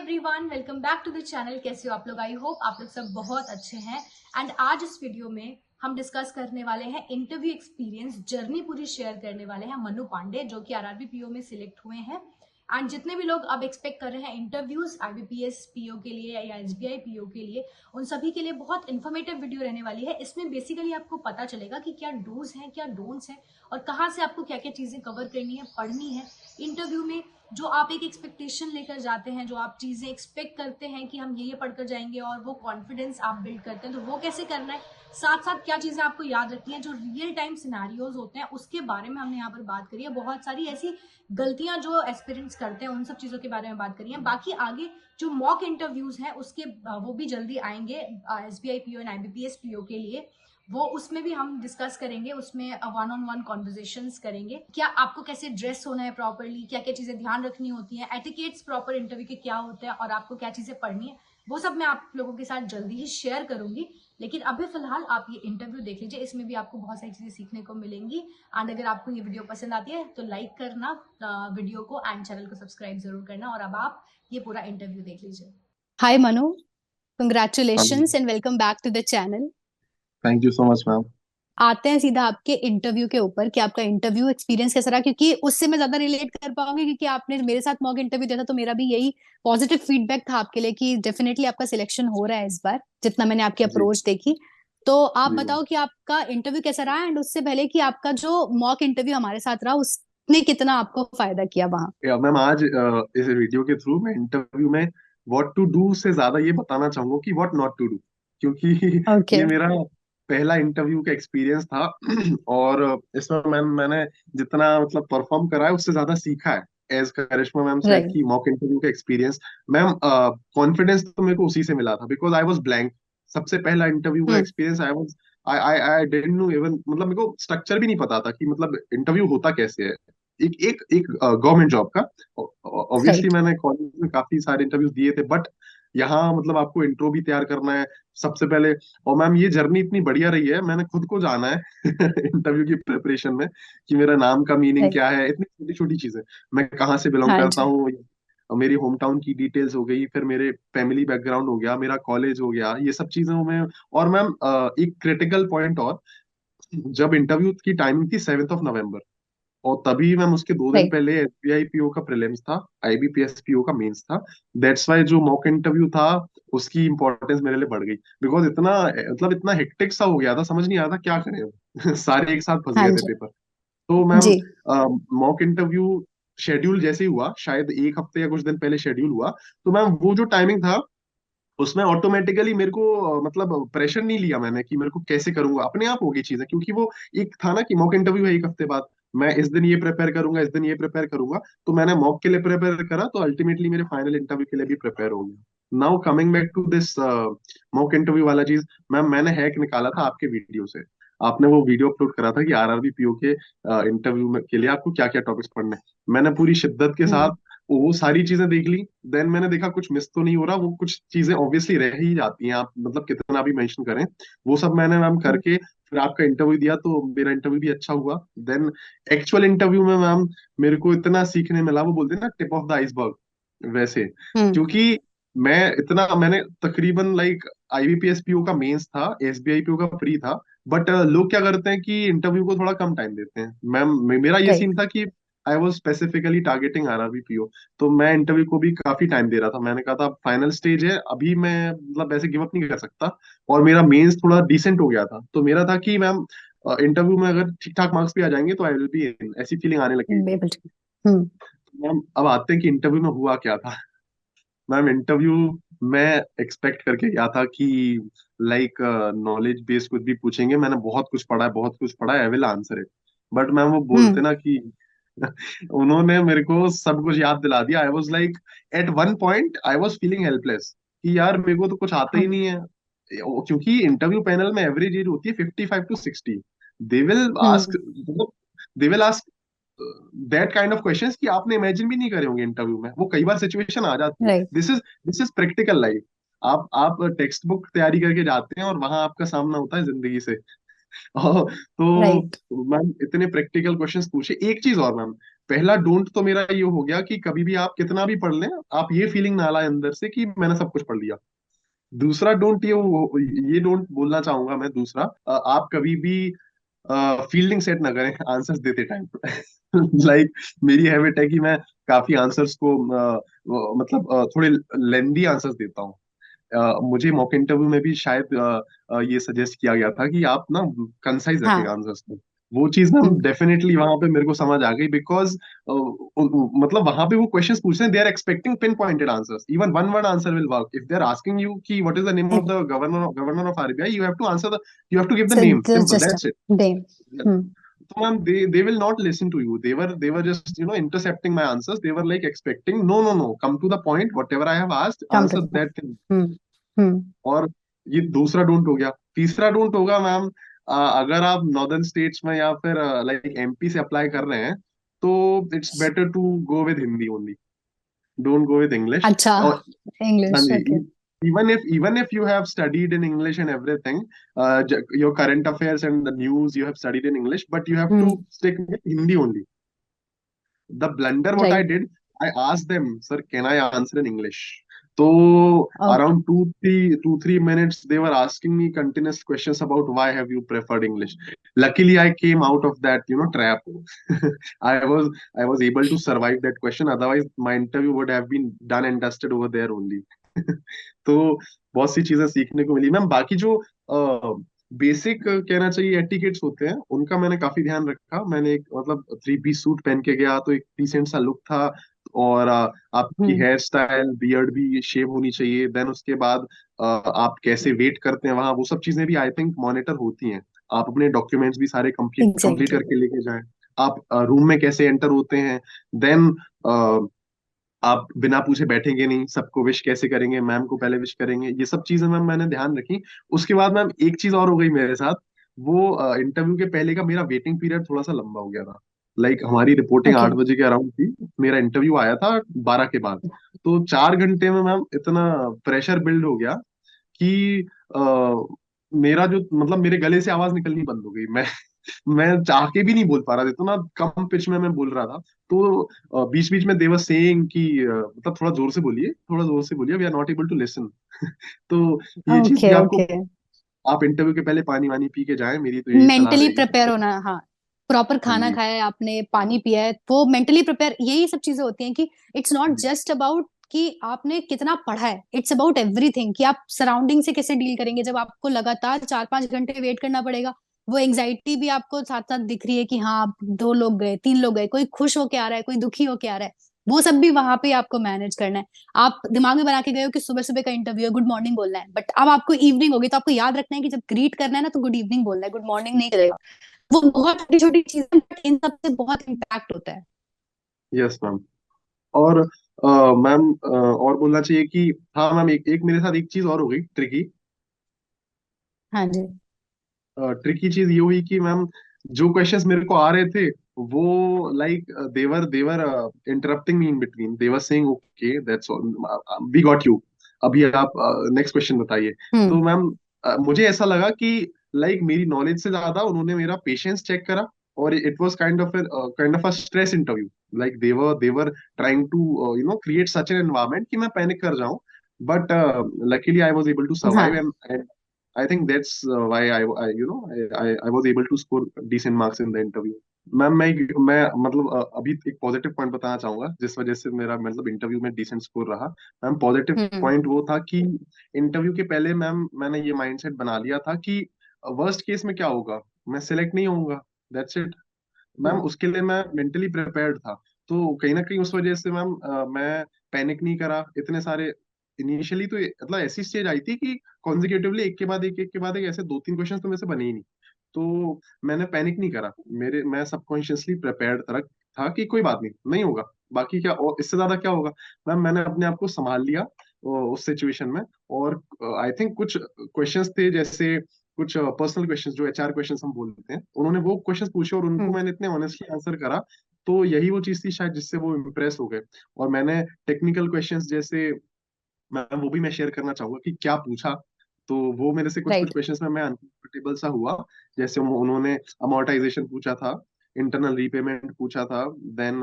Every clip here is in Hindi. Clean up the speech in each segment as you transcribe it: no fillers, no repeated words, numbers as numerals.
Everyone, welcome back to the channel. कैसे हो आप लोग? आई होप आप लोग सब बहुत अच्छे हैं। एंड आज इस वीडियो में हम डिस्कस करने वाले हैं इंटरव्यू एक्सपीरियंस जर्नी पूरी शेयर करने वाले हैं मनु पांडे, जो कि आरआरबी पीओ में सिलेक्ट हुए हैं। एंड जितने भी लोग अब एक्सपेक्ट कर रहे हैं इंटरव्यूज आईबीपीएस पीओ के लिए या एसबीआई पीओ के लिए, उन सभी के लिए बहुत इन्फॉर्मेटिव वीडियो रहने वाली है। इसमें बेसिकली आपको पता चलेगा कि क्या डूज हैं, क्या डोंट्स हैं, और कहाँ से आपको क्या क्या चीजें कवर करनी है, पढ़नी है इंटरव्यू में। जो आप एक एक्सपेक्टेशन लेकर जाते हैं, जो आप चीजें एक्सपेक्ट करते हैं कि हम ये पढ़कर जाएंगे, और वो कॉन्फिडेंस आप बिल्ड करते हैं, तो वो कैसे करना है, साथ साथ क्या चीजें आपको याद रखनी है, जो रियल टाइम सिनेरियोज होते हैं उसके बारे में हमने यहाँ पर बात करी है। बहुत सारी ऐसी गलतियां जो एस्पिरेंट्स करते हैं, उन सब चीजों के बारे में बात करी है। बाकी आगे जो मॉक इंटरव्यूज हैं उसके वो भी जल्दी आएंगे SBI PO and IBPS PO के लिए। वो उसमें भी हम डिस्कस करेंगे, उसमें वन ऑन वन कॉन्वर्जेशंस करेंगे। क्या आपको कैसे ड्रेस होना है प्रॉपरली, क्या क्या चीजें ध्यान रखनी होती हैं, एटिकेट्स प्रॉपर इंटरव्यू के क्या होते हैं, और आपको क्या चीजें पढ़नी है, वो सब मैं आप लोगों के साथ जल्दी ही शेयर करूंगी। लेकिन अभी फिलहाल आप ये इंटरव्यू देख लीजिए, इसमें भी आपको बहुत सारी चीजें सीखने को मिलेंगी। एंड अगर आपको ये वीडियो पसंद आती है तो लाइक करना वीडियो को, एंड चैनल को सब्सक्राइब जरूर करना। और अब आप ये पूरा इंटरव्यू देख लीजिए। Hi Manu, हाँ, congratulations and welcome back to the channel. Thank you so much ma'am. आते हैं सीधा आपके इंटरव्यू के ऊपर कि आपका इंटरव्यू एक्सपीरियंस कैसा रहा, क्योंकि उससे मैं ज्यादा रिलेट कर पाऊंगी, क्योंकि आपने मेरे साथ मॉक इंटरव्यू दिया था तो मेरा भी यही पॉजिटिव फीडबैक था आपके लिए कि डेफिनेटली आपका सिलेक्शन हो रहा है इस बार, जितना मैंने आपकी जी अप्रोच देखी। तो आप जी मैम। बताओ कि आपका इंटरव्यू कैसा रहा, एंड उससे पहले कि आपका जो मॉक इंटरव्यू हमारे साथ रहा उसने कितना आपको फायदा किया वहां। मैम आज इस वीडियो के थ्रू मैं इंटरव्यू में व्हाट टू डू से ज्यादा ये बताना चाहूंगा कि व्हाट नॉट टू डू, क्योंकि ओके। ये मेरा पहला इंटरव्यू का एक्सपीरियंस था। और इसमें मैंने जितना मतलब परफॉर्म करा है उससे ज्यादा सीखा है। एज करिश्मा मैम सेड राइट। कि मॉक इंटरव्यू का एक्सपीरियंस, मैम कॉन्फिडेंस तो मेरे को उसी से मिला था, बिकॉज आई वाज ब्लैंक। सबसे पहला इंटरव्यू का hmm. Experience I was I I I didn't know even, मतलब मेरे को स्ट्रक्चर भी नहीं पता था कि मतलब इंटरव्यू होता कैसे है एक एक एक गवर्नमेंट जॉब का। Obviously right. मैंने कॉलेज में काफी सारे इंटरव्यूज दिए थे, बट यहाँ मतलब आपको इंट्रो भी तैयार करना है सबसे पहले। और मैम ये जर्नी इतनी बढ़िया रही है, मैंने खुद को जाना है इंटरव्यू की प्रिपरेशन में कि मेरा नाम का मीनिंग राइट। क्या है, इतनी छोटी छोटी चीजें, मैं कहाँ से बिलोंग हाँ करता जी। हूँ, मेरी होम टाउन की डिटेल्स हो गई, फिर मेरे फैमिली बैकग्राउंड हो गया, मेरा कॉलेज हो गया, ये सब चीजों में। और मैम एक क्रिटिकल पॉइंट और, जब इंटरव्यू की टाइमिंग थी 7 नवंबर, और तभी मैम उसके 2 दिन राइट। पहले एसबीआई पीओ का प्रीलिम्स था, आईबीपीएस पीओ का मेंस था। दैट्स वाई जो मॉक इंटरव्यू था उसकी इंपॉर्टेंस मेरे लिए बढ़ गई, बिकॉज इतना मतलब इतना हेक्टिक सा हो गया था, समझ नहीं आ रहा था क्या करें अब। सारे एक साथ फंस हाँ गए थे जी। पेपर। तो मैम जी। मॉक इंटरव्यू शेड्यूल जैसे ही हुआ, शायद एक हफ्ते या कुछ दिन पहले शेड्यूल हुआ, तो मैम वो जो टाइमिंग था उसमें ऑटोमेटिकली मेरे को मतलब प्रेशर नहीं लिया मैंने कि मेरे को कैसे करूंगा, अपने आप होगी चीजें, क्योंकि वो एक था ना कि मॉक इंटरव्यू है एक हफ्ते बाद, मैं इस दिन ये प्रिपेयर करूंगा, इस दिन ये प्रिपेयर करूंगा। तो मैंने मॉक के लिए प्रिपेयर करा, तो अल्टीमेटली मेरे फाइनल इंटरव्यू के लिए भी प्रिपेयर हो गया। Now coming back to this mock interview वाला चीज, मैम मैंने हैक निकाला था आपके वीडियो से। आपने वो वीडियो अपलोड करा था कि आरआरबी पीओ के इंटरव्यू में के लिए आपको क्या क्या टॉपिक्स पढ़ने हैं। मैंने पूरी शिद्दत के हम्म। साथ वो सारी चीजें देख ली। देन मैंने देखा कुछ मिस तो नहीं हो रहा, वो कुछ चीजें ऑब्वियसली रह ही जाती हैं, आप मतलब कितना भी मेंशन करें। वो सब मैंने मैम हम्म। करके फिर आपका इंटरव्यू दिया, तो मेरा इंटरव्यू भी अच्छा हुआ। देन एक्चुअल इंटरव्यू में मैम मेरे को इतना सीखने मिला, वो बोलते हैं ना टिप ऑफ द आइसबर्ग वैसे। हम्म। क्योंकि मैंने तकरीबन लाइक आईबीपीएस पीओ का मेंस था, एसबीआई पीओ का प्री था, बट लोग क्या करते हैं कि इंटरव्यू को थोड़ा कम टाइम देते हैं। मैम मेरा ये राइट। सीन था कि I was specifically targeting RRB PO, तो मैं इंटरव्यू को भी काफी टाइम दे रहा था। मैंने कहा था फाइनल स्टेज है, अभी मैं मतलब ऐसे गिव अप नहीं कर सकता। और मेरा मेंस थोड़ा डिसेंट हो गया था, तो मेरा था कि मैम इंटरव्यू में अगर ठीक ठाक मार्क्स भी आ जाएंगे तो आई विल बी इन, ऐसी फीलिंग आने लगी थी। बिल्कुल ठीक। हम्म। मैम अब आते हैं कि इंटरव्यू में हुआ क्या था। मैम इंटरव्यू मैं एक्सपेक्ट करके गया था कि लाइक नॉलेज बेस्ड कुछ भी पूछेंगे, मैंने बहुत कुछ पढ़ा है, बहुत कुछ पढ़ा है, I will answer it. But ma'am वो बोलते हम्म। ना कि उन्होंने मेरे को सब कुछ याद दिला दिया। I was like at one point I was feeling helpless कि यार मेरे को तो कुछ आता ही हाँ। नहीं है। क्योंकि इंटरव्यू पैनल में एवरेज एज होती है 55 to 60। दे विल आस्क, हम्म। मतलब they will ask that kind of questions कि आपने इमेजिन भी नहीं करे होंगे इंटरव्यू में, वो कई बार सिचुएशन आ जाती है। Right. This is practical life. आप टेक्स्ट बुक तैयारी करके जाते हैं और वहां आपका सामना होता है जिंदगी से। तो राइट। मैम इतने प्रैक्टिकल क्वेश्चंस पूछे। एक चीज और मैम, पहला डोंट तो मेरा ये हो गया कि कभी भी आप कितना भी पढ़ लें, आप ये फीलिंग ना लाए अंदर से कि मैंने सब कुछ पढ़ लिया। दूसरा डोंट ये डोंट बोलना चाहूंगा मैं, दूसरा आप कभी भी फील्डिंग सेट ना करें आंसर्स देते टाइम। लाइक मेरी हैबिट है कि मैं काफी आंसर्स को मतलब थोड़े लेंदी आंसर्स देता हूँ। मुझे मॉक इंटरव्यू में भी शायद ये सजेस्ट किया गया था कि आप ना कंसाइज रखें हाँ। आंसर्स को। वो चीज ना हम्म। डेफिनेटली वहां पे मेरे को समझ आ गई, बिकॉज मतलब वहां पे वो क्वेश्चंस पूछ रहे हैं, they are expecting pin pointed answers. Even one word answer will work. If they are asking you कि what is the name of the governor of RBI, you have to answer the, you have to give the So name, there's simple, just a that's it. day. Hmm. So ma'am, they will not listen to you. They were just, intercepting my answers. They were like expecting, no, no, no, come to the point. Whatever I have asked, Come to answer the point. that thing. Hmm. Hmm. और ये दूसरा डोंट हो गया। तीसरा डोंट होगा मैम, अगर आप नॉर्दर्न स्टेट्स में या फिर लाइक एमपी से अप्लाई कर रहे हैं, तो it's better to go with Hindi only, don't go with English. अच्छा। और हाँ English. Ji, Okay. even if you have studied in English and everything, your current affairs and the news you have studied in English, but you have to Hmm. stick with Hindi only. The blunder what I Right. did, I asked them, sir, can I answer in English? So Okay. around 3 minutes, they were asking me continuous questions about why have you preferred English. Luckily, I came out of that, trap. I was able to survive that question. Otherwise, my interview would have been done and dusted over there only. तो बहुत सी चीजें सीखने को मिली मैम। बाकी जो बेसिक कहना चाहिए एटिकेट्स होते हैं, उनका मैंने काफी ध्यान रखा। मैंने एक मतलब थ्री पीस सूट पहन के गया तो एक डिसेंट सा लुक था। और आपकी Hmm. हेयर स्टाइल, बियर्ड भी शेव होनी चाहिए। देन उसके बाद आप कैसे वेट करते हैं वहां, वो सब चीजें भी आई थिंक मॉनिटर होती हैं। आप अपने डॉक्यूमेंट्स भी सारे कंप्लीट कंप्लीट Exactly. करके लेके जाएं। आप रूम में कैसे एंटर होते हैं। देन आप बिना पूछे बैठेंगे नहीं, सबको विश कैसे करेंगे, मैम को पहले विश करेंगे, ये सब चीजें मैम मैंने ध्यान रखी। उसके बाद मैम एक चीज और हो गई मेरे साथ। वो इंटरव्यू के पहले का मेरा वेटिंग पीरियड थोड़ा सा लंबा हो गया था। लाइक हमारी रिपोर्टिंग आठ Okay. बजे के अराउंड थी, मेरा इंटरव्यू आया था 12 के बाद। तो 4 घंटे में मैम इतना प्रेशर बिल्ड हो गया कि मेरा जो मतलब मेरे गले से आवाज निकलनी बंद हो गई। मैं चाह के भी नहीं बोल पा रहा था, इतना कम पिच में मैं बोल रहा था। तो बीच बीच में देवर सेइंग कि मतलब थोड़ा जोर से बोलिए, थोड़ा जोर से बोलिए, we are not able to listen. तो ये चीज भी Okay. आपको, Okay. आप इंटरव्यू के पहले पानी वानी पी के जाएं, मेरी तो यही सलाह मेंटली रहेगी। प्रिपेयर होना, हाँ। प्रॉपर हाँ खाना जी। खाया है आपने, पानी पिया है, वो मेंटली प्रिपेयर, यही सब चीजें होती हैं कि इट्स नॉट जस्ट अबाउट कि आपने कितना पढ़ा है, इट्स अबाउट एवरीथिंग कि आप सराउंडिंग से कैसे डील करेंगे जब आपको लगातार 4-5 घंटे वेट करना पड़ेगा। वो एंजाइटी भी आपको साथ साथ दिख रही है कि हाँ, आप 2 लोग गए, 3 लोग गए, कोई खुश होके आ रहा है, कोई दुखी होके आ रहा है, वो सब भी वहां पे आपको मैनेज करना है। आप दिमाग में बना के गए हो कि सुबह सुबह का इंटरव्यू है, गुड मॉर्निंग बोलना है, बट अब आपको इवनिंग होगी तो आपको याद रखना है कि जब ग्रीट करना है ना तो गुड इवनिंग बोलना है, गुड मॉर्निंग नहीं चलेगा। वो बहुत छोटी छोटी चीजें, बट इन सब से बहुत इम्पैक्ट होता है। Yes ma'am. और मैम और बोलना चाहिए कि हाँ मैम, एक एक मेरे साथ एक चीज और हो गई ट्रिकी। हाँ जी। ट्रिकी चीज ये हुई कि मैम जो क्वेश्चंस मेरे को आ रहे थे, वो like they're interrupting me in between. They're saying okay that's we got you, अभी आप नेक्स्ट क्वेश्चन बताइए। हम्म। तो मैम मुझे ऐसा लगा कि लाइक मेरी नॉलेज से ज्यादा उन्होंने मेरा पेशेंस चेक करा। और it was kind of a stress interview. Like they're trying to create such an environment कि मैं पैनिक कर जाऊं। But luckily I was able to survive. हाँ। I think that's why I was able to score decent marks in the interview. Ma'am मैं मतलब अभी एक पॉजिटिव पॉइंट बताना चाहूंगा जिस वजह से मेरा मतलब इंटरव्यू में डिसेंट स्कोर रहा। मैम पॉजिटिव हम्म। पॉइंट वो था कि इंटरव्यू के पहले मैम मैंने ये माइंडसेट बना लिया था कि वर्स्ट केस में क्या होगा, मैं सिलेक्ट नहीं होऊंगा, दैट्स इट। मैम हम्म। उसके लिए मैं मेंटली प्रिपेयर्ड था। तो कहीं ना कहीं उस वजह से मैम मैं पैनिक नहीं करा इतने सारे। इनिशियली तो मतलब ऐसी स्टेज आई थी कि कॉन्जिक्यूटिवली एक के बाद एक ऐसे 2-3 क्वेश्चन तो मेरे से बने ही नहीं। तो मैंने पैनिक नहीं करा। मैं सबकॉन्शियसली प्रिपेयर्ड था कि कोई बात नहीं, नहीं होगा, बाकी क्या और इससे ज्यादा क्या होगा। मैम मैंने अपने आप को संभाल लिया उस सिचुएशन में। और आई थिंक कुछ क्वेश्चंस थे, जैसे कुछ पर्सनल क्वेश्चंस जो एचआर क्वेश्चंस हम बोलते हैं, उन्होंने वो क्वेश्चंस पूछे और उनको हम्म। मैंने इतने ऑनेस्टली आंसर करा। तो यही वो चीज थी शायद जिससे वो इम्प्रेस हो गए। और मैंने टेक्निकल क्वेश्चंस जैसे मैं वो भी मैं शेयर करना चाहूंगा कि क्या पूछा। तो वो मेरे से कुछ कुछ राइट। क्वेश्चंस में मैं अनकंफर्टेबल सा हुआ। जैसे उन्होंने अमोर्टाइजेशन पूछा था। इंटरनल रीपेमेंट पूछा था। देन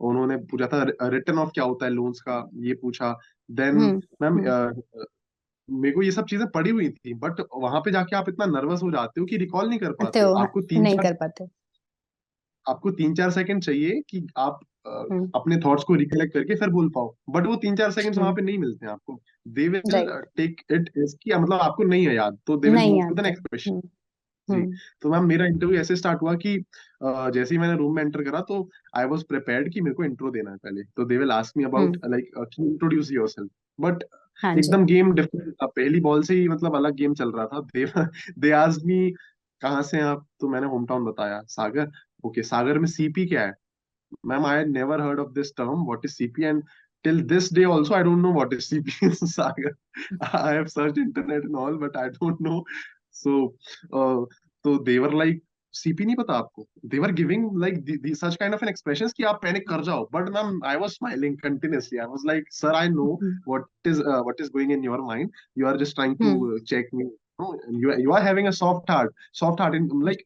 उन्होंने पूछा था रिटर्न ऑफ क्या होता है लोन्स का, ये पूछा। देन हम्म। मैम हम्म। मेरे को ये सब चीजें पड़ी हुई थी, बट वहां पे जाके आप इतना नर्वस हो जाते हो कि रिकॉल नहीं कर आते पाते हो। हो, हाँ, नहीं कर पाते। आपको 3-4 सेकंड चाहिए कि आप हम्म। अपने थॉट्स को रिकलेक्ट करके फिर बोल पाओ, बट वो 3-4 सेकंड्स वहां हम्म। पे नहीं मिलते हैं आपको। They will right. Take it as कि मतलब आपको नहीं है याद, तो दे विल नहीं मूव टू द आते। Next question. हम्म। जी। हम्म। तो मैम मेरा इंटरव्यू ऐसे स्टार्ट हुआ कि जैसे ही मैंने रूम में एंटर करा तो आई वाज प्रिपेयर्ड कि मेरे को इंट्रो देना है पहले, तो they will ask me about hmm. Like introduce yourself. But हाँ जी। एकदम गेम डिफरेंट था, पहली बॉल से ही मतलब अलग गेम चल रहा था। दे आस्क्ड मी कहाँ से हैं आप, तो मैंने होम टाउन बताया, सागर। ओके, सागर में सीपी क्या है? Ma'am I had never heard of this term, what is CP, and till this day also I don't know what is CP in Sagar. I have searched internet and all, but I don't know. So so they were like, CP नहीं पता आपको? They were giving like the such kind of an expressions कि आप पैनिक कर जाओ, but ma'am I was smiling continuously. I was like, sir, I know hmm. what is going in your mind. You are just trying to hmm. check me. No, you are having a soft heart in like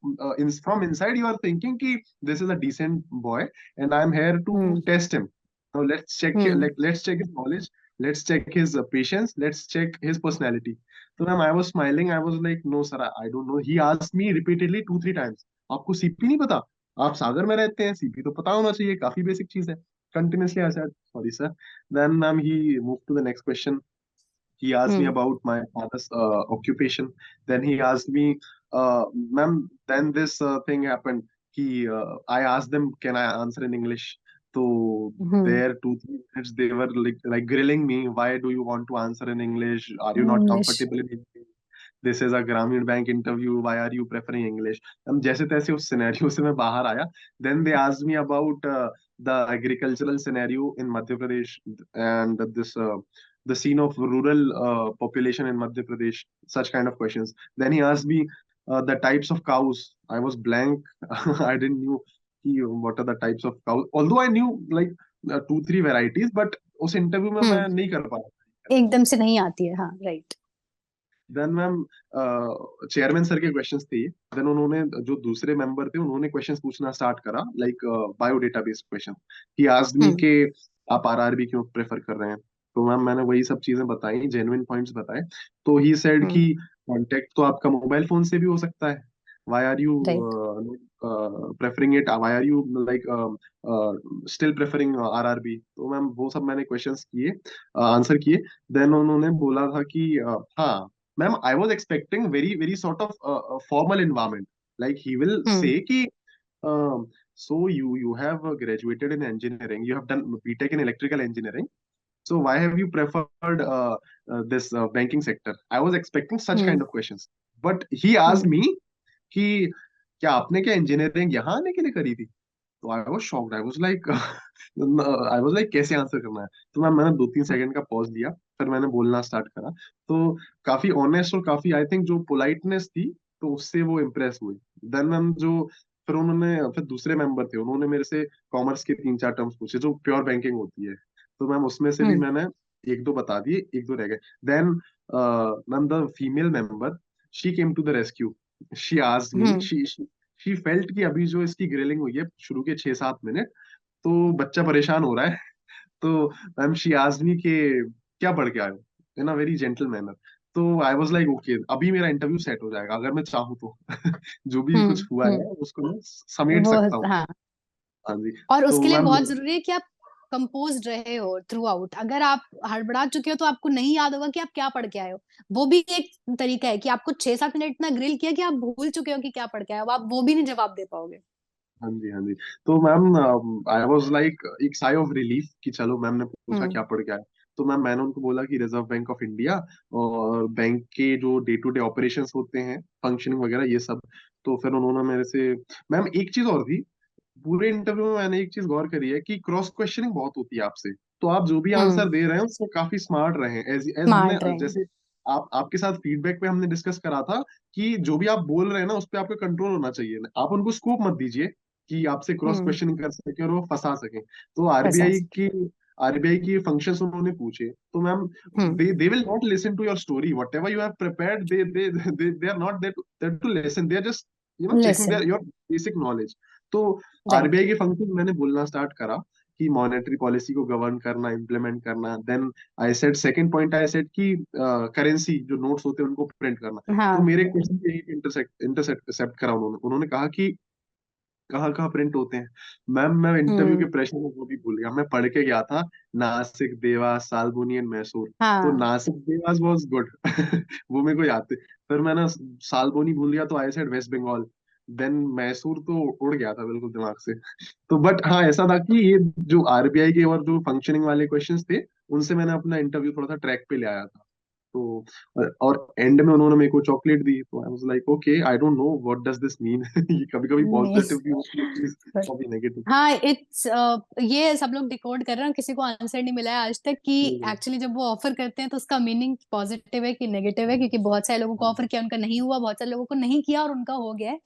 from inside you are thinking कि this is a decent boy and I'm here to hmm. test him. Now hmm. let's check his knowledge, let's check his patience, let's check his personality. So ma'am, I was smiling. I was like, no sir, I don't know. He asked me repeatedly 2-3 times. आपको सीपी नहीं पता? आप सागर में रहते हैं, सीपी तो पता होना चाहिए, काफी बेसिक चीज है। Continuously I said, sorry sir. Then ma'am, he moved to the next question. He asked me hmm. about my father's occupation. Then he asked me, ma'am, then this thing happened. I asked them, can I answer in English? So hmm. there 2-3 minutes they were like grilling me. Why do you want to answer in English? Are you not English. comfortable in English? This is a Grameen Bank interview. Why are you preferring English? हम जैसे तैसे उस सिनेरियो से मैं बाहर आया. Then they asked me about the agricultural scenario in Madhya Pradesh and this the scene of rural population in Madhya Pradesh, such kind of questions. Then he asked me the types of cows. I was blank. I didn't know what are the types of cows. Although I knew like 2-3 varieties, but उस इंटरव्यू में हम्म। मैं नहीं कर पाया। एकदम से नहीं आती है, हाँ, right. Then ma'am chairman sir के क्वेश्चंस थे। देन उन्होंने जो दूसरे मेंबर थे उन्होंने क्वेश्चंस पूछना स्टार्ट करा, like biodata based question. He asked me hmm. के आप आरआरबी क्यों प्रेफर कर रहे हैं? तो मैम मैंने वही सब चीजें बताई, जेन्युइन पॉइंट्स बताए। तो ही सेड हम्म। कि कांटेक्ट तो आपका मोबाइल फोन से भी हो सकता है। Why are you right. Preferring it? Why are you like still preferring RRB? तो मैम वो सब मैंने क्वेश्चंस किए, आंसर किए। देन उन्होंने बोला था कि हाँ ma'am, I was expecting very sort of formal environment. Like he will hmm. say कि so you have graduated in engineering, you have done BTech in electrical engineering. So why have you preferred this banking sector? I was expecting such kind hmm. of questions. But he asked hmm. me कि क्या आपने क्या इंजीनियरिंग यहाँ आने के लिए करी थी? तो I was shocked. I was like कैसे आंसर करना है? तो मैंने 2-3 सेकंड का पॉज लिया, फिर मैंने बोलना स्टार्ट करा। तो काफी ऑनेस्ट और काफी आई थिंक जो पोलाइटनेस थी, तो उससे वो इम्प्रेस हुए। देन मैम जो फिर दूसरे मेंबर थे, उन्होंने मेरे से कॉमर्स के 3-4 टर्म्स पूछे जो प्योर बैंकिंग होती है। तो मैम उसमें से भी हम्म। मैंने एक दो बता दिए, एक दो रह गए। Then ma'am the female member, she came to the rescue. She asked me, hmm. She felt कि अभी जो इसकी ग्रिलिंग हुई है शुरू के 6-7 मिनट, तो बच्चा परेशान हो रहा है। तो मैम शी आस्क्ड मी कि क्या पढ़ के आए हो, इन अ वेरी जेंटल मैनर। तो आई वाज लाइक ओके, अभी मेरा इंटरव्यू सेट हो जाएगा अगर मैं चाहूँ तो। जो भी कुछ हम्म। हुआ है हम्म। उसको मैं समेट वो, सकता हूँ। हाँ। हाँ जी। और तो उसके लिए मैम बहुत जरूरी है कि आप कंपोज्ड रहे हो थ्रू आउट। अगर आप हड़बड़ा चुके हो तो आपको नहीं याद होगा कि आप क्या पढ़ के आए हो। वो भी एक तरीका है कि आपको 6-7 मिनट इतना ग्रिल किया कि आप भूल चुके हो कि क्या पढ़ के आए हो, आप वो भी नहीं जवाब दे पाओगे। हाँ जी, हाँ जी। तो मैम आई वाज लाइक एक साई ऑफ रिलीफ कि चलो, मैम ने पूछा हम्म। क्या पढ़ के आए। तो मैंने उनको बोला कि रिजर्व बैंक ऑफ इंडिया और बैंक के जो डे टू डे ऑपरेशंस होते हैं, फंक्शनिंग वगैरह ये सब। तो फिर उन्होंने मेरे से, मैम एक चीज और थी, पूरे इंटरव्यू में मैंने एक चीज गौर करी है कि क्रॉस क्वेश्चनिंग बहुत होती है आपसे। तो आप जो भी आंसर हम्म। दे रहे हैं उसमें काफी स्मार्ट रहे, एज एज हमने स्मार्ट रहे। जैसे आप आपके साथ फीडबैक पे हमने डिस्कस करा था कि जो भी आप बोल रहे हैं ना उस पे आपका कंट्रोल होना चाहिए। आप उनको स्कोप मत दीजिए कि आपसे क्रॉस हम्म। क्वेश्चनिंग कर सके और वो फंसा सके। तो प्रसाद। आरबीआई की फंक्शंस उन्होंने पूछे, तो ma'am hmm. they will not listen to your story whatever you have prepared. They are not there to listen. They are just checking listen. your basic knowledge. तो राइट। आरबीआई के फंक्शन मैंने बोलना स्टार्ट करा कि मॉनेटरी पॉलिसी को गवर्न करना, इम्प्लीमेंट करना। Then I said second point, I said कि करेंसी जो नोट्स होते हैं उनको प्रिंट करना। तो हाँ। मेरे क्वेश्चन पे इंटरसेक्ट इंटरसेप्ट करा उन्होंने। उन्होंने कहा कि कहाँ कहाँ प्रिंट होते हैं। मैम मैं इंटरव्यू के हम्म। प्रेशर में वो भी भूल गया। मैं पढ़ के गया था नासिक, देवास, सालबोनी एंड मैसूर। तो हाँ। नासिक देवास वाज गुड वो मेरे को याद थे। फिर मैंने सालबोनी भूल गया, तो I said West Bengal. Then Mysore तो उड़ गया था बिल्कुल दिमाग से। तो बट हाँ, ऐसा था कि ये जो आरबीआई के और जो फंक्शनिंग वाले क्वेश्चंस थे, उनसे मैंने अपना इंटरव्यू थोड़ा सा ट्रैक पे ले आया था। तो और एंड में उन्होंने मेरे को चॉकलेट दी, तो I was like okay, I don't know what does this mean ये कभी कभी नहीं। पॉजिटिव भी होती है चीज, कभी नेगेटिव। हाँ, इट्स ये सब लोग डिकोड कर रहे हैं, किसी को आंसर नहीं मिला है आज तक कि एक्चुअली जब वो ऑफर करते हैं तो उसका मीनिंग पॉजिटिव है कि नेगेटिव है, क्योंकि बहुत सारे लोगों को ऑफर किया, उनका नहीं हुआ, बहुत सारे लोगों को नहीं किया और उनका हो गया है।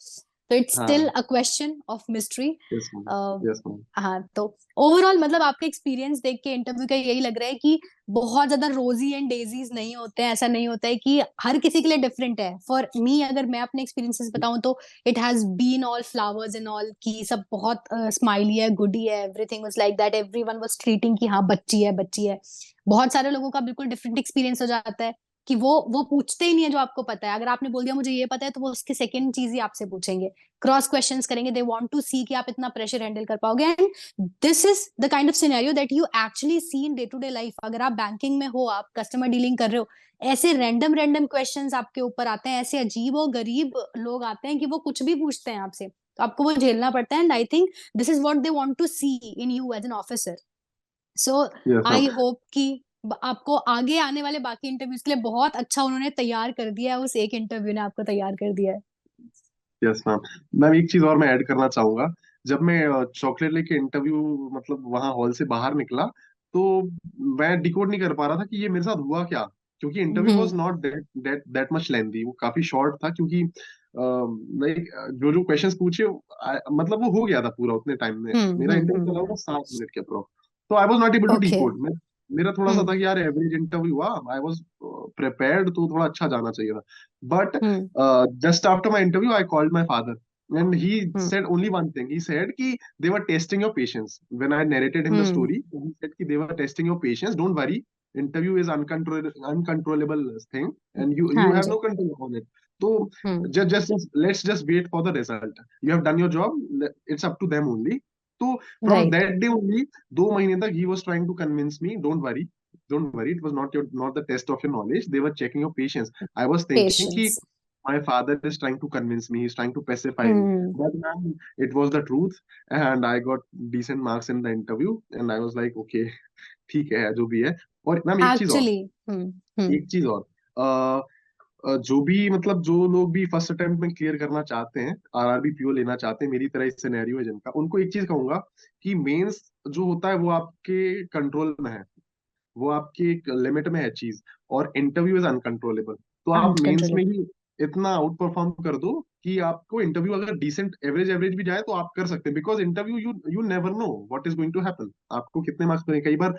तो इट्स स्टिल हाँ। A question of mystery. Yes ma'am. Yes ma'am. हाँ, तो ओवरऑल मतलब आपके एक्सपीरियंस देख के इंटरव्यू का यही लग रहा है कि बहुत ज्यादा रोजी एंड डेजीज नहीं होते हैं, ऐसा नहीं होता है, कि हर किसी के लिए डिफरेंट है। फॉर मी, अगर मैं अपने एक्सपीरियंसेस बताऊं तो it has been all flowers and all, की सब बहुत स्माइली है, गुडी है, everything was like that, everyone was treating कि हाँ बच्ची है, बच्ची है। बहुत सारे लोगों का बिल्कुल डिफरेंट एक्सपीरियंस हो जाता है कि वो पूछते ही नहीं है जो आपको पता है। अगर आपने बोल दिया मुझे ये पता है, तो वो उसकी सेकंड चीज ही आपसे पूछेंगे, क्रॉस क्वेश्चंस करेंगे, दे वांट टू सी कि आप इतना प्रेशर हैंडल कर पाओगे। And this is the kind of scenario that you actually see in day to day life. अगर आप बैंकिंग में हो, आप कस्टमर डीलिंग कर रहे हो, ऐसे रैंडम रैंडम क्वेश्चंस आपके ऊपर आते हैं, ऐसे अजीब और गरीब लोग आते हैं कि वो कुछ भी पूछते हैं आपसे, तो आपको वो झेलना पड़ता है। And I think this is what they want to see in you as an officer. So yes ma'am. I hope कि आपको आगे आने वाले बाकी इंटरव्यूज के लिए बहुत अच्छा उन्होंने तैयार कर दिया है, उस एक इंटरव्यू ने आपको तैयार कर दिया है। Yes ma'am. मैम एक चीज और मैं ऐड करना चाहूंगा। जब मैं चॉकलेट लेके इंटरव्यू मतलब वहां हॉल से बाहर निकला, तो मैं डिकोड नहीं कर पा रहा था कि ये मेरे साथ हुआ क्या। क्योंकि interview was hmm. Not that that that much lengthy, वो काफी शॉर्ट था। क्योंकि लाइक जो जो क्वेश्चंस पूछे, मतलब वो हो गया था पूरा उतने टाइम में। मेरा इंटरव्यू चला हम्म। हुआ 7 मिनट के अप्रोक्स। तो I was not able to okay. Decode. मैं मेरा थोड़ा सा हम्म। था कि यार एवरेज इंटरव्यू हुआ, आई वाज प्रिपेयर्ड, तो थोड़ा अच्छा जाना चाहिए था। But hmm. just after my interview, I called my father, and he hmm. said only one thing. He said कि they were testing your patience. When I narrated him the hmm. story, he said कि they were testing your patience. Don't worry, interview is uncontrollable thing, and you हाँ have जी। no control on it. So hmm. let's just wait for the result. You have done your job. It's up to them only. So from right. that day only, 2 महीने तक he was trying to convince me. Don't worry. It was not the test of your knowledge. They were checking your patience. I was thinking कि patience. my father is trying to convince me, he's trying to pacify me. Hmm. But man, it was the truth, and I got decent marks in the interview, and I was like, okay, ठीक है जो भी है। और मैम एक्चुअली। हम्म। हम्म। एक चीज और, जो भी मतलब जो लोग भी फर्स्ट अटेम्प्ट में क्लियर करना चाहते हैं, आरआरबी पीओ लेना चाहते हैं, मेरी तरह इस सिनेरियो है जिनका, उनको एक चीज कहूंगा कि मेंस जो होता है वो आपके कंट्रोल में है, वो आपकी एक लिमिट में है चीज। और इंटरव्यू इज अनकंट्रोलेबल। तो आप मेंस में अनकंट्रोलेबल। ही इतना आउट परफॉर्म कर दो कि आपको इंटरव्यू अगर डिसेंट एवरेज एवरेज भी जाए तो आप कर सकते हैं। Because interview you you never know what is going to happen, आपको कितने मार्क्स मिलेंगे। कई बार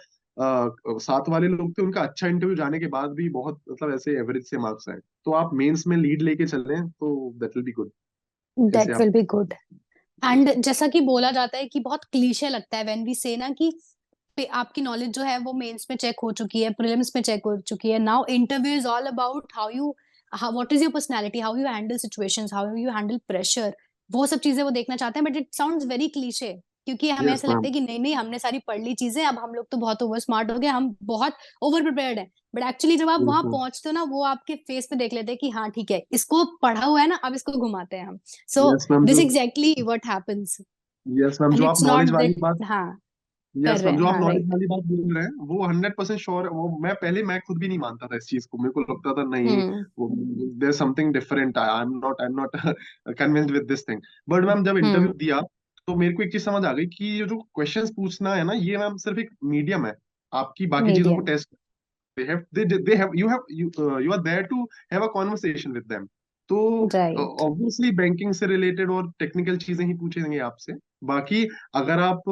साथ वाले लोग थे, उनका अच्छा इंटरव्यू जाने के बाद भी बहुत मतलब ऐसे एवरेज से मार्क्स आए। तो आप मेंस में लीड लेके चल रहे हैं तो दैट विल बी गुड। जैसे दैट विल आप। Be good. एंड जैसा कि बोला जाता है कि बहुत क्लीशे लगता है व्हेन वी से ना कि आपकी नॉलेज जो है वो मेंस में चेक हो चुकी है, प्रीलिम्स में चेक हो चुकी है, now interview is all about how you, what is your personality, how you handle situations, how you handle pressure. वो सब चीजें वो देखना चाहते हैं, but it sounds very cliche, क्योंकि हमें यस ऐसा लगता मैम। है कि नहीं नहीं, हमने सारी पढ़ ली चीजें, अब हम लोग तो बहुत ओवर स्मार्ट हो गए, हम बहुत ओवर प्रिपेयर्ड है। बट एक्चुअली जब आप यस वहां मैम। पहुंचते हो ना, वो आपके फेस पे देख लेते हैं कि हाँ ठीक है, इसको पढ़ा हुआ है ना, अब इसको घुमाते हैं हम। सो यस मैम दिस जो exactly what happens. Yes ma'am and जो आप इट्स नॉट नॉलेज वाली दैट। बात हाँ, कर यस रहे मैम हैं, जो आप हाँ नॉलेज राइट। वाली बात बोल रहे हैं वो 100% श्योर है। वो मैं खुद भी नहीं मानता था इस चीज को। मेरे को लगता था नहीं, हम्म। वो there something different, I am not convinced with this thing. But ma'am जब हम्म। इंटरव्यू दिया, तो मेरे को एक चीज समझ आ गई कि ये जो क्वेश्चंस पूछना है ना, ये मैम सिर्फ एक मीडियम है आपकी बाकी चीजों को medium. Test. you are there to have a conversation with them. तो राइट। ऑब्वियसली बैंकिंग से रिलेटेड और टेक्निकल चीजें ही पूछेंगे आपसे। बाकी अगर आप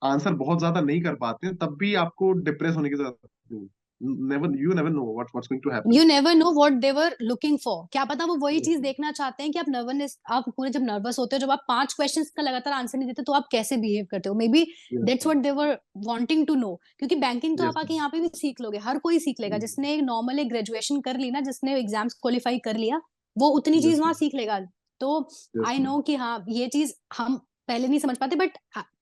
आंसर बहुत ज्यादा नहीं कर पाते हैं, तब भी आपको डिप्रेस होने की जरूरत नहीं। you never know what's going to happen. You never know what they were looking for, क्या पता वो वही Yes, चीज देखना चाहते हैं कि आप नर्वसनेस, आप पूरे जब नर्वस होते हो, जब आप 5 क्वेश्चंस का लगातार आंसर नहीं देते तो आप कैसे बिहेव करते हो, may be yes, that's what they were wanting to know. क्योंकि बैंकिंग तो yes, आप आके यहाँ पे भी सीख लोगे, हर कोई सीख लेगा, yes, जिसने नॉर्मल ग्रेजुएशन कर ली ना, जिसने एग्जाम्स क्वालिफाई कर लिया, वो उतनी चीज yes, वहां सीख लेगा। तो yes, आई नो कि हाँ ये चीज हम पहले नहीं समझ पाते, बट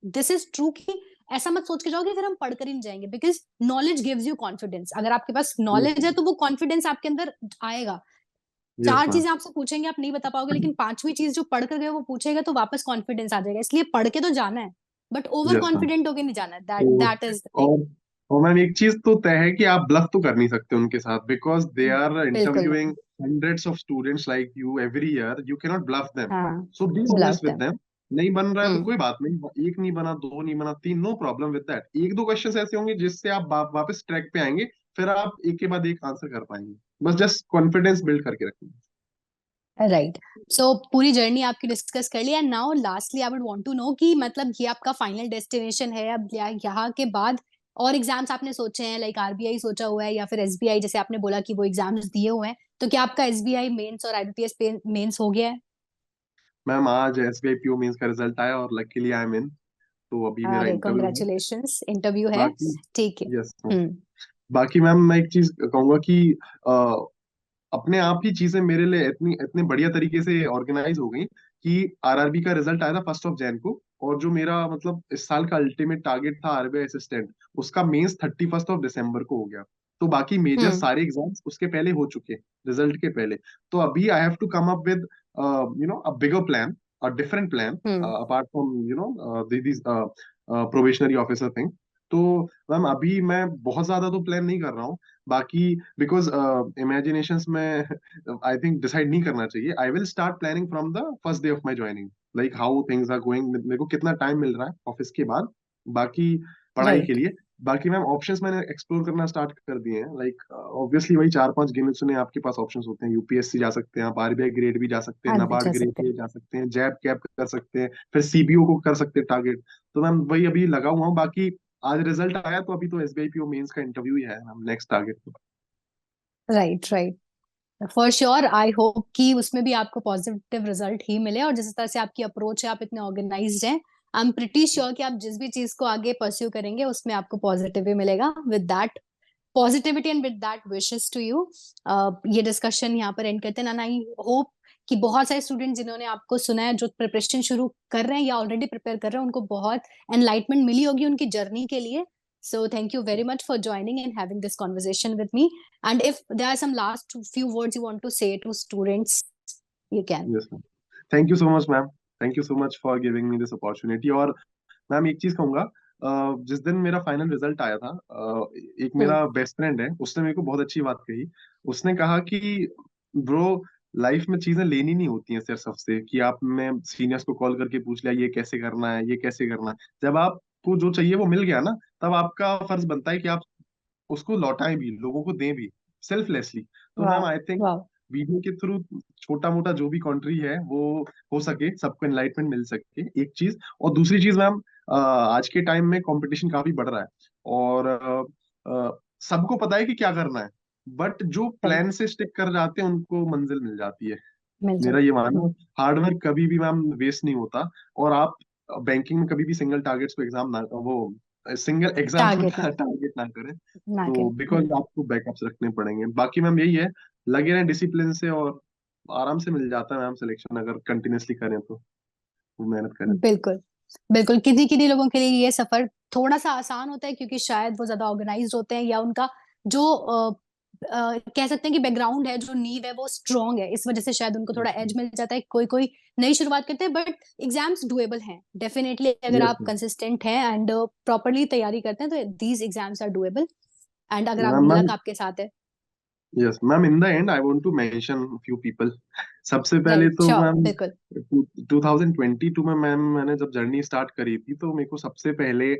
दिस इज ट्रू कि ऐसा मत सोच के जाओ कि फिर हम पढ़कर ही नहीं जाएंगे, because knowledge gives you confidence. अगर आपके पास yes, नॉलेज है तो वो कॉन्फिडेंस आपके अंदर आएगा। yes, 4 ma'am. चीजें आपसे पूछेंगे, आप नहीं बता पाओगे, लेकिन 5वीं चीज जो पढ़ कर गए वो पूछेगा तो वापस कॉन्फिडेंस आ जाएगा। इसलिए पढ़ के तो जाना है, but over Yes, ma'am. Confident होके नहीं जाना है। दैट तो दैट इज द थिंग। और और मैम एक चीज तो तय है कि आप ब्लफ तो कर नहीं सकते उनके साथ, बिकॉज दे आर बिल्कुल इंटरव्यूइंग नहीं। hundreds of students like you every year. You cannot bluff them. हाँ, So be love honest with them. them. नहीं बन रहा है तो हम्म। कोई बात नहीं, एक नहीं बना, दो नहीं बना, तीन, नो प्रॉब्लम विद दैट। एक दो क्वेश्चंस ऐसे होंगे जिससे आप वापस ट्रैक पे आएंगे, फिर आप एक के बाद एक आंसर कर पाएंगे। बस जस्ट कॉन्फिडेंस बिल्ड करके रखें। राइट। सो पूरी जर्नी आपकी डिस्कस कर ली, and now lastly I would want to know कि मतलब ये आपका फाइनल डेस्टिनेशन है अब, या यहाँ के बाद और एग्जाम्स आपने सोचे हैं, लाइक आरबीआई सोचा हुआ है या फिर एसबीआई, जैसे आपने बोला कि वो एग्जाम्स दिए हुए हैं, तो क्या आपका एसबीआई मेंस और आईबीपीएस मेंस हो गया है? मैम आज एसबीआई पीओ मेंस का रिजल्ट आया और लकीली आई एम इन। तो अभी मेरा अरे इंटरव्यू है। कॉन्ग्रेचुलेशंस, इंटरव्यू है। बाकी ठीक है। यस, हम्म। बाकी मैम मैं एक चीज कहूंगा कि अपने आप ही चीजें मेरे लिए इतनी इतने बढ़िया तरीके से ऑर्गेनाइज हो गई कि आरआरबी का रिजल्ट आया था 1 Jan को, और जो मेरा मतलब इस साल का अल्टीमेट टारगेट था आरबीआई असिस्टेंट, उसका मेंस 31 December को हो गया। तो बाकी मेजर हम्म। सारे एग्जाम्स उसके पहले हो चुके, रिजल्ट के पहले। तो अभी I have to come up with a bigger plan, a different plan, hmm. Apart from this probationary officer thing. तो मैम अभी मैं बहुत ज्यादा तो प्लान नहीं कर रहा हूँ। बाकी बिकॉज इमेजिनेशंस में आई थिंक डिसाइड नहीं करना चाहिए। I will start planning from the first day of my joining, like how things are going, मेरे को कितना टाइम मिल रहा है ऑफिस के बाद बाकी पढ़ाई के राइट। लिए। बाकी मैम ऑप्शंस मैंने एक्सप्लोर करना स्टार्ट कर दिए हैं, लाइक ऑब्वियसली वही 4-5 गिने चुने आपके पास ऑप्शंस होते हैं। यूपीएससी जा सकते हैं आप, आरबीआई ग्रेड भी जा सकते हैं, आगे नाबार्ड जा ग्रेड सकते भी हैं। जा सकते हैं, जैब कैप कर सकते हैं, फिर सीबीओ को कर सकते हैं टारगेट। तो मैम वही अभी लगा हुआ हूँ। बाकी आज रिजल्ट आया तो अभी तो एसबीआई पीओ मेंस का इंटरव्यू ही है ma'am, next target. Right, right. For sure, I hope कि उसमें भी आपको पॉजिटिव रिजल्ट ही मिले, और जिस तरह से आपकी अप्रोच है, आप इतने ऑर्गेनाइज्ड हैं, आई एम प्रिटी श्योर कि आप जिस भी चीज को आगे परस्यू करेंगे उसमें आपको पॉजिटिव ही मिलेगा। With that positivity and with that wishes to you, ये डिस्कशन यहाँ पर एंड करते हैं। एंड आई होप कि बहुत सारे स्टूडेंट जिन्होंने आपको सुना है, जो प्रिपरेशन शुरू कर रहे हैं या ऑलरेडी प्रिपेयर कर रहे हैं, उनको बहुत एनलाइटमेंट मिली होगी उनकी जर्नी के लिए। So thank you very much for joining and having this conversation with me. And if there are some last few words you want to say to students, you can. Yes ma'am, thank you so much ma'am, thank you so much for giving me this opportunity. और मैम एक चीज कहूंगा, जिस दिन मेरा फाइनल रिजल्ट आया था, एक Hmm. मेरा बेस्ट फ्रेंड है, उसने मेरे को बहुत अच्छी बात कही। उसने कहा कि ब्रो, लाइफ में चीजें लेनी नहीं होती हैं सिर्फ सबसे, कि आपने सीनियर्स को कॉल करके पूछ लिया ये कैसे करना है, ये कैसे करना है। जब आपको जो चाहिए वो मिल गया ना, तब आपका फर्ज बनता है कि आप उसको लौटाएं भी, लोगों को दें भी, सेल्फलेसली। तो ma'am Wow. I think Wow. Video के थ्रू छोटा मोटा जो भी कंट्री है वो हो सके, सबको एनलाइटमेंट मिल सके, एक चीज। और दूसरी चीज मैम, आज के टाइम में कंपटीशन काफी बढ़ रहा है, और सबको पता है कि क्या करना है, बट जो Right. प्लान से स्टिक कर जाते हैं उनको मंजिल मिल जाती है। मिल मेरा जाती ये है। मानना है, हार्डवर्क कभी भी मैम वेस्ट नहीं होता। और आप बैंकिंग में कभी भी सिंगल टारगेट्स को एग्जाम ना, वो सिंगल एग्जाम्स को टारगेट ना टारगेट ना करें। ना के। तो बिकॉज आपको बैकअप्स रखने पड़ेंगे। बाकी मैम यही है, लगे रहें डिसिप्लिन से, और आराम से मिल जाता है मैम सिलेक्शन, अगर कंटिन्यूअसली करें तो मेहनत करें। बिल्कुल। बिल्कुल, किन्हीं किन्हीं लोगों के लिए ये सफर थोड़ा सा आसान होता है, क्योंकि शायद वो ज्यादा ऑर्गेनाइज्ड होते हैं, या उनका जो कह सकते हैं कि बैकग्राउंड है, जो नींव है वो स्ट्रांग है, इस वजह से शायद उनको थोड़ा यस एज मिल जाता है। कोई कोई नई शुरुआत करते हैं, बट एग्जाम्स डुएबल हैं डेफिनेटली, अगर यस आप कंसिस्टेंट हैं एंड प्रॉपरली तैयारी करते हैं तो these exams are doable, and अगर आप मैम, लक आपके साथ है। Yes ma'am, in the end I want to mention few people. सबसे पहले राइट, तो श्योर, मैम, बिल्कुल। 2022 में मैम मैंने जब जर्नी स्टार्ट करी थी, तो मेरे को सबसे पहले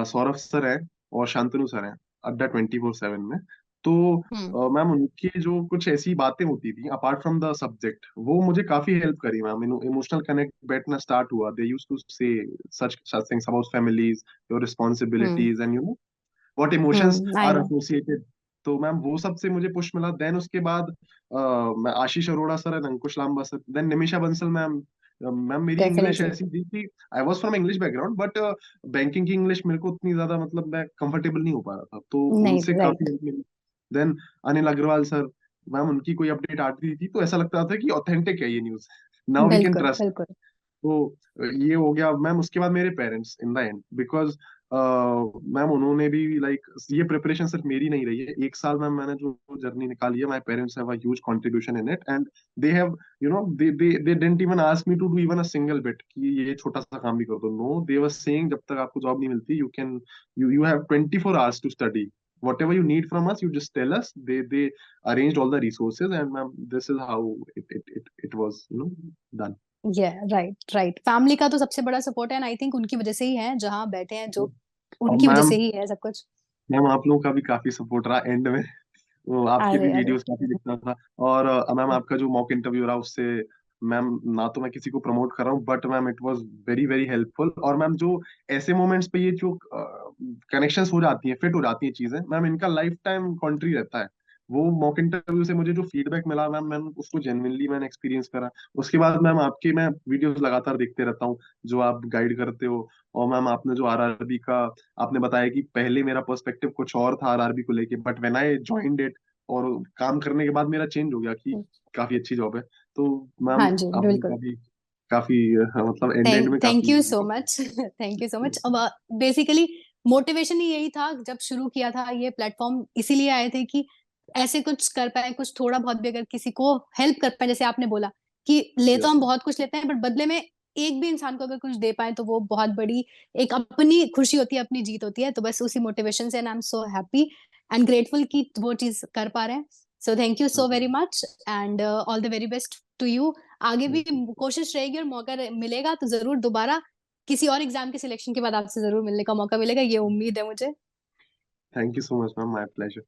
सौरभ सर हैं और शांतनु सर हैं, अड्डा 24/7 में। तो हम्म। मैम उनकी जो कुछ ऐसी बातें होती थी अपार्ट फ्रॉम द सब्जेक्ट, वो मुझे काफी हेल्प करी मैम। इमोशनल कनेक्ट बैठना स्टार्ट हुआ। They used to say such things about families, your hmm. Responsibilities, and what emotions I are no. Associated. तो मैम वो सबसे मुझे पुश मिला। देन उसके बाद मैं Ashish Arora sir and Ankush Lamba sir, then Nimisha Bansal ma'am. Ma'am मेरी इंग्लिश डेफिनेटली। ऐसी थी कि I was from English background, but banking की इंग्लिश मेरे को उतनी ज्यादा मतलब मैं कंफर्टेबल नहीं हो पा रहा था, तो नहीं, उनसे काफी राइट। हेल्प मिली। Then Anil Agarwal sir, ma'am उनकी कोई अपडेट आती थी तो ऐसा लगता था कि ऑथेंटिक है ये न्यूज, नाउ वी कैन बिल्कुल, ट्रस्ट। बिल्कुल। तो ये हो गया मैम। उसके बाद मेरे parents in the and, because ma'am उन्होंने भी लाइक ये प्रिपरेशन सिर्फ मेरी नहीं रही है, 1 साल मैम मैंने जो जर्नी निकाली है, my parents have a huge contribution in it, and they have you know they didn't even ask me to do even a single bit कि ये छोटा सा काम भी कर दो। नो, दे वर सेइंग जब तक आपको जॉब नहीं मिलती, you can you have 24 hours to study, whatever you need from us, you just tell us. They arranged all the resources, and ma'am, this is how it was, done. ये राइट, राइट। फैमिली का तो सबसे बड़ा सपोर्ट है, एंड आई थिंक उनकी वजह से ही है जहाँ बैठे हैं, जो और उनकी वजह मैम, से ही है सब कुछ। आप लोगों का भी काफी सपोर्ट रहा एंड में। वो आपके भी अरे, अरे। वीडियोस काफी दिखता था। और मैम आपका जो मॉक इंटरव्यू रहा उससे, मैम ना तो मैं किसी को प्रमोट कर रहा हूँ, but ma'am it was very very helpful. और मैम जो ऐसे मोमेंट्स पे ये जो कनेक्शंस हो जाती हैं, फिट हो जाती हैं चीजें, मैम इनका लाइफ टाइम कॉन्ट्री रहता है। वो मॉक इंटरव्यू से मुझे जो फीडबैक मिला मैम, मैंने उसको जेन्युइनली मैंने एक्सपीरियंस करा। उसके बाद मैम आपके मैं वीडियोस लगातार देखते रहता हूँ, जो आप गाइड करते हो। और मैम आपने जो आरआरबी का आपने बताया कि पहले मेरा पर्सपेक्टिव कुछ और था आरआरबी को लेके, but when I joined it और काम करने के बाद मेरा चेंज हो गया कि काफी अच्छी जॉब है। तो मैम हाँ जी, आपने बिल्कुल। काफी काफी मतलब एंड एंड थैंक में थैंक काफी। You so much. Thank you so much. अब बेसिकली मोटिवेशन ही यही था जब शुरू किया था ये प्लेटफॉर्म, इसीलिए आए थे कि ऐसे कुछ कर पाए, कुछ थोड़ा बहुत भी अगर किसी को हेल्प कर पाए। जैसे आपने बोला कि ले तो यस हम बहुत कुछ लेते हैं, बट बदले में एक भी इंसान को अगर कुछ दे पाए तो वो बहुत बड़ी एक अपनी खुशी होती है, अपनी जीत होती है। तो बस उसी मोटिवेशन से, and I am so happy and grateful कि वो चीज कर पा रहे हैं। So thank you so very much, and all the very best to you. आगे भी कोशिश रहेगी, और मौका मिलेगा तो जरूर दोबारा किसी और एग्जाम के सिलेक्शन के बाद आपसे जरूर मिलने का मौका मिलेगा, ये उम्मीद है मुझे। Thank you so much ma'am, my pleasure.